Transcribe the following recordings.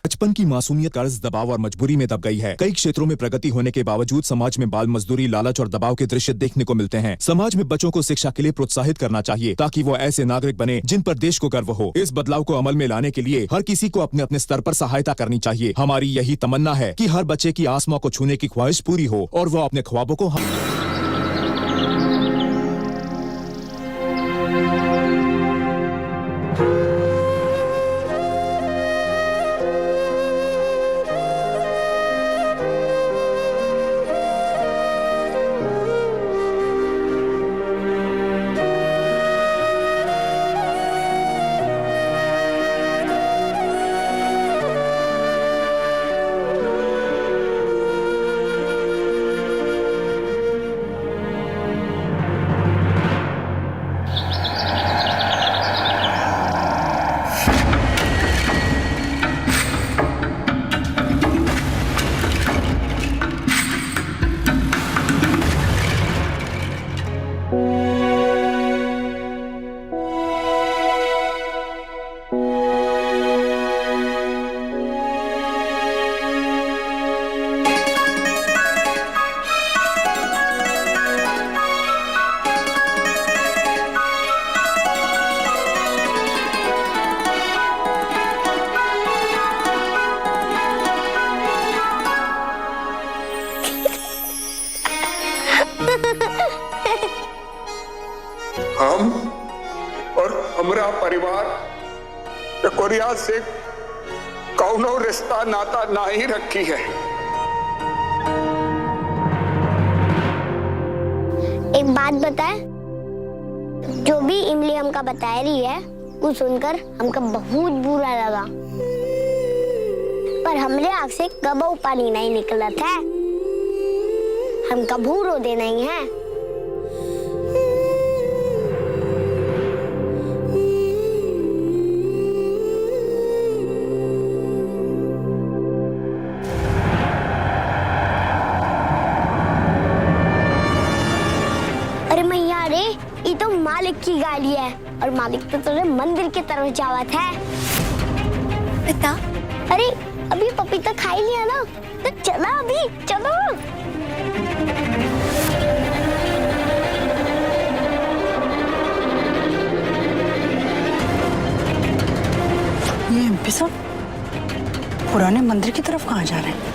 बचपन की मासूमियत कर्ज, दबाव और मजबूरी में दब गई है। कई क्षेत्रों में प्रगति होने के बावजूद समाज में बाल मजदूरी, लालच और दबाव के दृश्य देखने को मिलते हैं। समाज में बच्चों को शिक्षा के लिए प्रोत्साहित करना चाहिए ताकि वो ऐसे नागरिक बने जिन पर देश को गर्व हो। इस बदलाव को अमल में लाने के लिए हर किसी को अपने अपने स्तर पर सहायता करनी चाहिए। हमारी यही तमन्ना है कि हर बच्चे की आसमां को छूने की ख्वाहिश पूरी हो और वो अपने ख्वाबों को हम और हमरा परिवार कोरिया से कौनो रिश्ता नाता ना ही रखी है। एक बात बताए, जो भी इमली हमका बता रही है वो सुनकर हमका बहुत बुरा लगा, पर हमरे आँख से कबो पानी नहीं निकला था। हम कबू रो दे नहीं है। अरे मैया रे, ये तो मालिक की गाड़ी है और मालिक तो तुझे मंदिर की तरफ जावत है। पिता, अरे अभी पपीता खा ही लिया ना, तो चला अभी चलो। ये एमपी साहब पुराने मंदिर की तरफ कहाँ जा रहे हैं?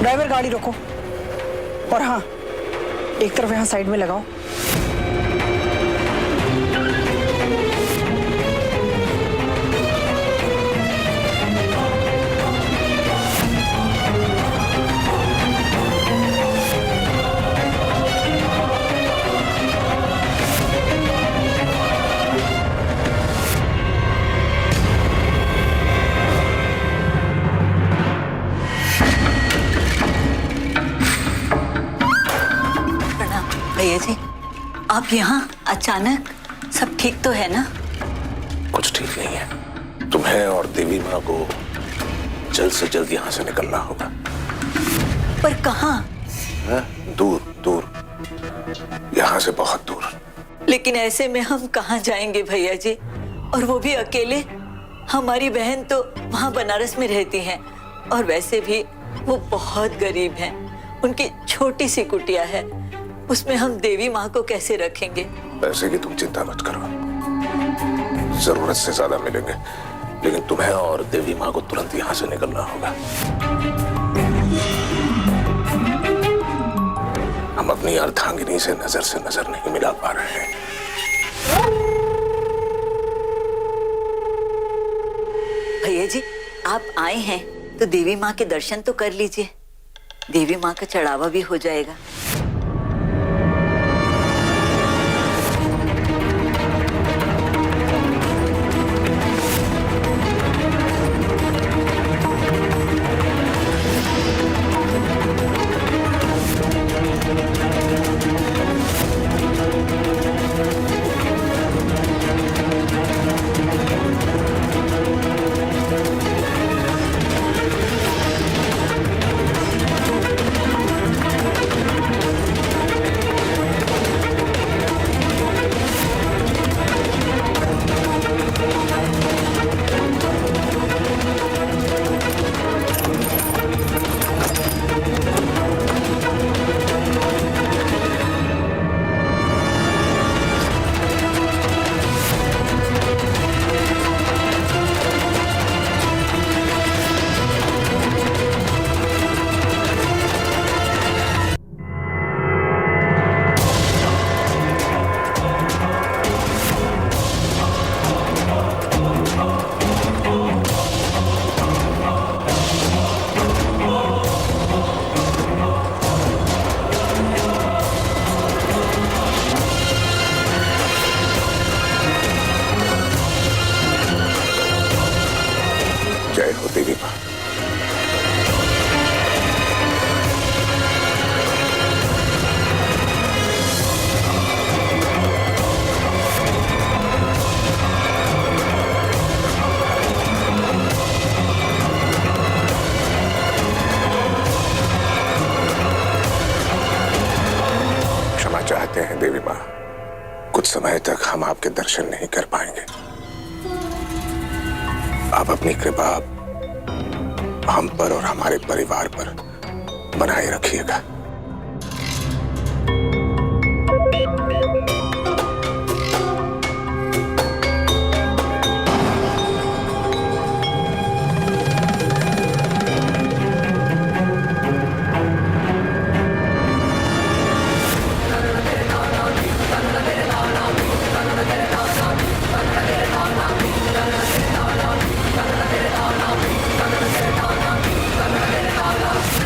ड्राइवर गाड़ी रोको और हाँ, एक तरफ यहाँ साइड में लगाओ। भैया जी, आप यहाँ अचानक? सब ठीक तो है ना? कुछ ठीक नहीं है। तुम्हें और देवी माँ को जल्द से जल्द यहाँ से निकलना होगा। पर कहाँ? दूर दूर, यहाँ से बहुत दूर। लेकिन ऐसे में हम कहाँ जाएंगे भैया जी, और वो भी अकेले? हमारी बहन तो वहाँ बनारस में रहती हैं और वैसे भी वो बहुत गरीब हैं। उनकी छोटी सी कुटिया है, उसमें हम देवी माँ को कैसे रखेंगे? पैसे की तुम चिंता मत करो, जरूरत से ज्यादा मिलेंगे, लेकिन तुम्हें और देवी माँ को तुरंत यहाँ से निकलना होगा। हम अपनी अर्धांगिनी से नजर नहीं मिला पा रहे हैं। भैया जी, आप आए हैं तो देवी माँ के दर्शन तो कर लीजिए। देवी माँ का चढ़ावा भी हो जाएगा। चाहते हैं देवी माँ, कुछ समय तक हम आपके दर्शन नहीं कर पाएंगे। आप अपनी कृपा हम पर और हमारे परिवार पर बनाए रखिएगा।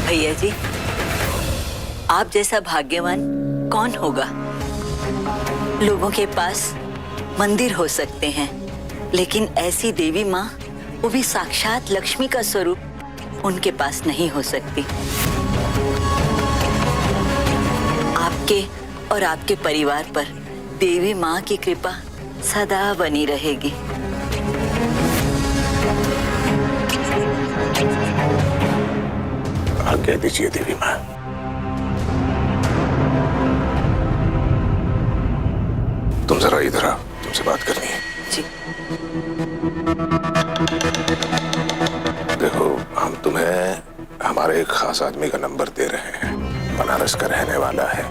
भैया जी, आप जैसा भाग्यवान कौन होगा? लोगों के पास मंदिर हो सकते हैं, लेकिन ऐसी देवी माँ, वो भी साक्षात लक्ष्मी का स्वरूप, उनके पास नहीं हो सकती। आपके और आपके परिवार पर देवी माँ की कृपा सदा बनी रहेगी। आज्ञा दीजिए देवी माँ। तुम जरा इधर आओ, तुमसे बात करनी है। जी। देखो, हम तुम्हें हमारे एक खास आदमी का नंबर दे रहे हैं। बनारस का रहने वाला है।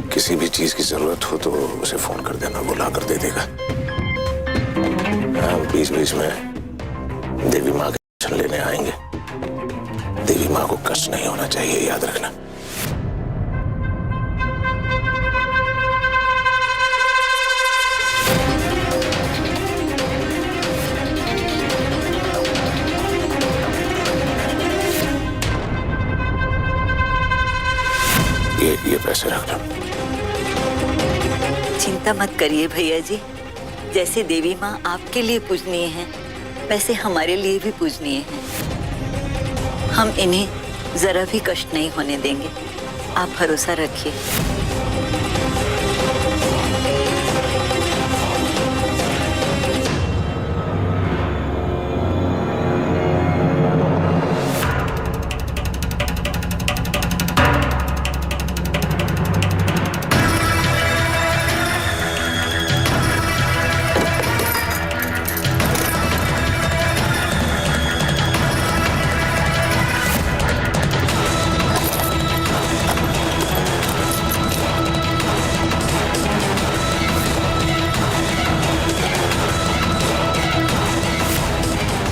किसी भी चीज की जरूरत हो तो उसे फोन कर देना, वो ला कर दे देगा। बीच बीच में देवी माँ के दर्शन लेने आएंगे। देवी माँ को कष्ट नहीं होना चाहिए, याद रखना। ये पैसे रख लो। चिंता मत करिए भैया जी, जैसे देवी माँ आपके लिए पूजनीय है, वैसे हमारे लिए भी पूजनीय है। हम इन्हें जरा भी कष्ट नहीं होने देंगे, आप भरोसा रखिए।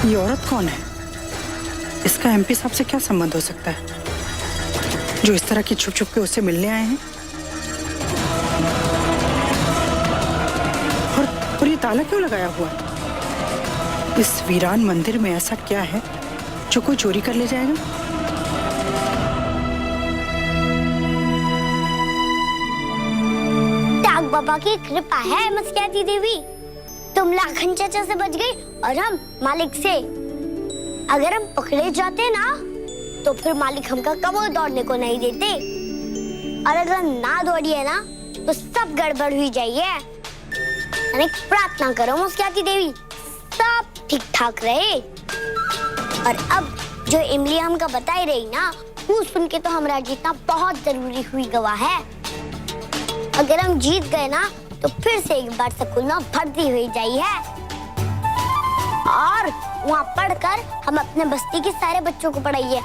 ये औरत कौन है? इसका एमपी साहब से क्या संबंध हो सकता है, जो इस तरह की छुप छुप के उससे मिलने आए हैं? और ये ताला क्यों लगाया हुआ है? इस वीरान मंदिर में ऐसा क्या है जो कोई चोरी कर ले जाएगा? टाक बाबा की कृपा है मस्कियाती देवी, तुम लाखन चाचा से बच गई और हम मालिक से। अगर हम पकड़े जाते ना तो फिर मालिक हमका कबो दौड़ने को नहीं देते, और अगर ना दौड़िए ना तो सब गड़बड़ हुई जाइए। प्रार्थना करो मुस्कियाती देवी, सब ठीक ठाक रहे। और अब जो इमली हमका बताई रही ना, वो सुन के तो हमारा जीतना बहुत जरूरी हुई गवाह है। अगर हम जीत गए ना तो फिर से एक बार स्कूल में भर्ती हुई जाई है, और वहाँ पढ़कर हम अपने बस्ती के सारे बच्चों को पढ़ाइए।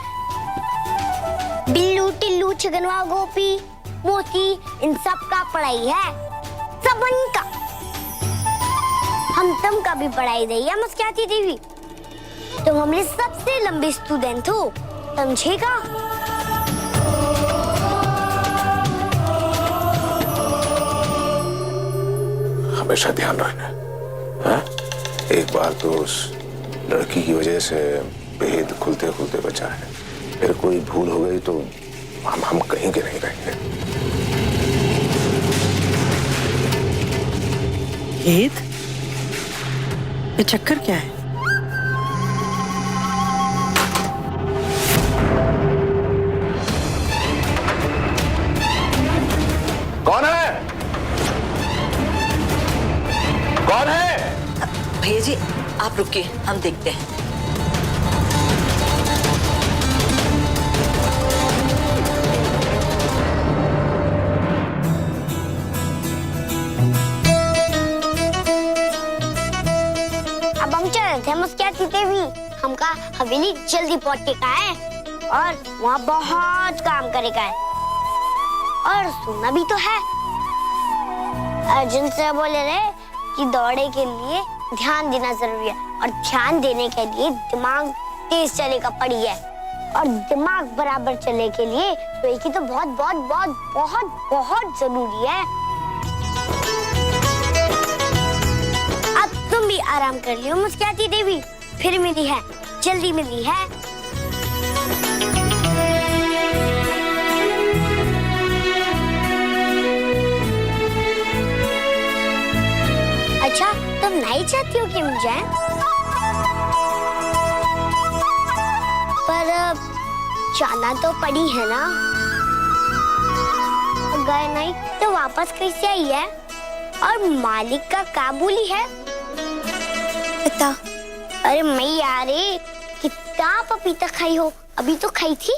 बिल्लू टिल्लू चिकनवा गोपी मोती, इन सब का पढ़ाई है, सबन का। हम तुम का भी पढ़ाई रही है मुस्कियाती देवी, तुम हमारे सबसे लंबी स्टूडेंट हो, समझेगा? हमेशा ध्यान रखना। हाँ? एक बार तो उस लड़की की वजह से भेद खुलते खुलते बचा है, फिर कोई भूल हो गई तो हम कहीं के नहीं रहेंगे। भेद? ये चक्कर क्या है? कौन है? कौन है? भैया जी आप रुकिए, हम देखते हैं। मुस्कुराती देवी, हमका हवेली जल्दी पहुंचने का है और वहाँ बहुत काम करेगा है और सुनना भी तो है। अर्जुन से बोले रहे कि दौड़े के लिए ध्यान देना जरूरी है और ध्यान देने के लिए दिमाग तेज चलेगा पड़ी है और दिमाग बराबर चलने के लिए सोए की तो बहुत बहुत बहुत बहुत बहुत जरूरी है। अब तुम भी आराम कर लियो मुस्कुराती देवी, फिर मिली है, जल्दी मिली है। अच्छा, तुम नहीं चाहती हो कि हम जाएं? पर जाना तो पड़ी है ना। अगर नहीं तो वापस कैसे आई है और मालिक का काबूली है पता। अरे मैं यार कितना पपीता खाई हो, अभी तो खाई थी।